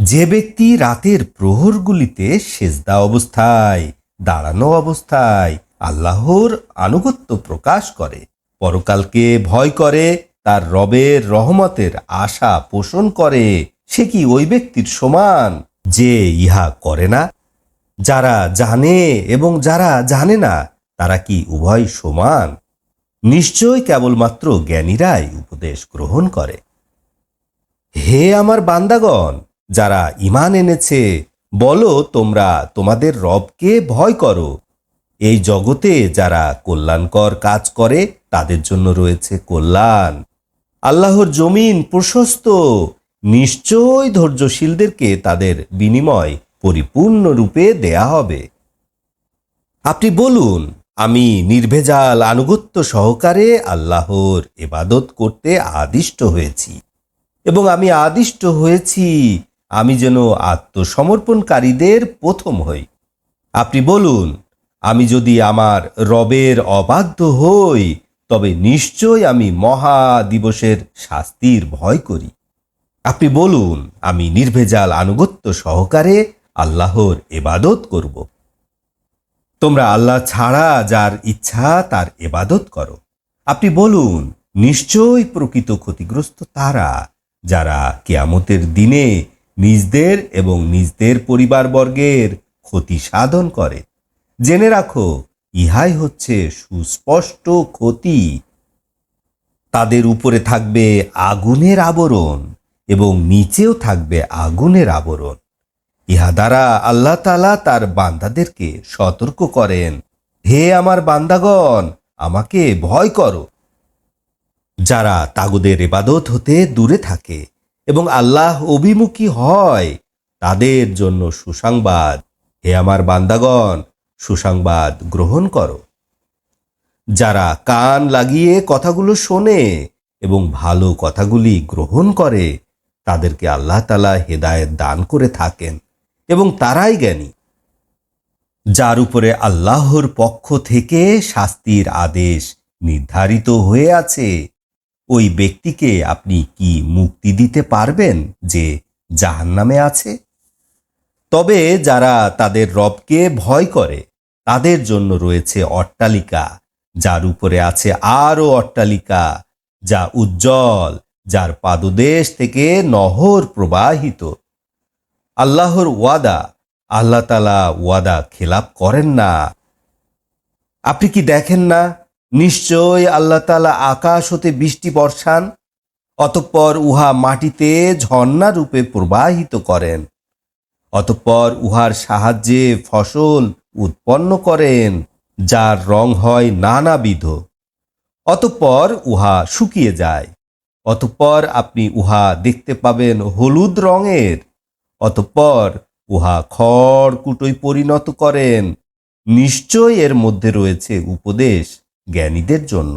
যে ব্যক্তি রাতের প্রহরগুলিতে সেজদা অবস্থায়, দাঁড়ানো অবস্থায় আল্লাহর আনুগত্য প্রকাশ করে, পরকালকে ভয় করে, তার রবের রহমতের আশা পোষণ করে, সে কি ওই ব্যক্তির সমান যে ইহা করে না? যারা জানে এবং যারা জানে না, তারা কি উভয় সমান? নিশ্চয় কেবলমাত্র জ্ঞানীরাই উপদেশ গ্রহণ করে। হে আমার বান্দাগণ, যারা ঈমান এনেছে, বলো তোমরা তোমাদের রবকে ভয় করো। এই জগতে যারা কল্যাণকর কাজ করে তাদের জন্য রয়েছে কল্যাণ। আল্লাহর জমিন প্রশস্ত, নিশ্চয় ধৈর্যশীলদেরকে তাদের বিনিময় পরিপূর্ণরূপে দেয়া হবে। আপনি বলুন, আমি নির্ভেজাল আনুগত্য সহকারে আল্লাহর ইবাদত করতে আদিষ্ট হয়েছি এবং আমি আদিষ্ট হয়েছি আমি যেন আত্মসমর্পণকারীদের প্রথম হই। আপনি বলুন, আমি যদি আমার রবের অবাধ্য হই তবে নিশ্চয় আমি মহা দিবসের শাস্তির ভয় করি। আপনি বলুন, আমি নির্ভেজাল আনুগত্য সহকারে আল্লাহর ইবাদত করব। তোমরা আল্লাহ ছাড়া যার ইচ্ছা তার ইবাদত করো। আপনি বলুন, নিশ্চয় প্রকৃত ক্ষতিগ্রস্ত তারা যারা কিয়ামতের দিনে নিজদের এবং নিজদের পরিবারবর্গের ক্ষতি সাধন করে। জেনে রাখো, ইহাই হচ্ছে সুস্পষ্ট ক্ষতি। তাদের উপরে থাকবে আগুনের আবরণ এবং নিচেও থাকবে আগুনের আবরণ। ইহা দ্বারা আল্লাহ তাআলা তার বান্দাদেরকে সতর্ক করেন, হে আমার বান্দাগণ, আমাকে ভয় করো। যারা তাগুদের ইবাদত হতে দূরে থাকে এবং আল্লাহ অভিমুখী হয়, তাদের জন্য সুসংবাদ। হে আমার বান্দাগণ, সুসংবাদ গ্রহণ করো। যারা কান লাগিয়ে কথাগুলো শোনে এবং ভালো কথাগুলি গ্রহণ করে, তাদেরকে আল্লাহ তাআলা হেদায়েত দান করে থাকেন এবং তারাই জ্ঞানী। যার উপরে আল্লাহর পক্ষ থেকে শাস্তির আদেশ নির্ধারিত হয়ে আছে, ওই ব্যক্তিকে আপনি কি মুক্তি দিতে পারবেন যে জাহান্নামে আছে? তবে যারা তাদের রবকে ভয় করে, তাদের জন্য রয়েছে অট্টালিকা, যার উপরে আছে আরও অট্টালিকা, যা উজ্জ্বল, যার পাদদেশ থেকে নহর প্রবাহিত। আল্লাহর ওয়াদা, আল্লাহ তাআলা ওয়াদা খেলাপ করেন না। আপনি কি দেখেন না, নিশ্চয় আল্লাহ তাআলা আকাশ হতে বৃষ্টি বর্ষান, অতঃপর উহা মাটিতে ঝর্ণা রূপে প্রবাহিত করেন, অতঃপর উহার সাহায্যে ফসল উৎপন্ন করেন, যার রং হয় নানাবিধ। অতঃপর উহা শুকিয়ে যায়, অতঃপর আপনি উহা দেখতে পাবেন হলুদ রঙের, অতঃপর উহা খড়কুটোয় পরিণত করেন। নিশ্চয় এর মধ্যে রয়েছে উপদেশ জ্ঞানীদের জন্য।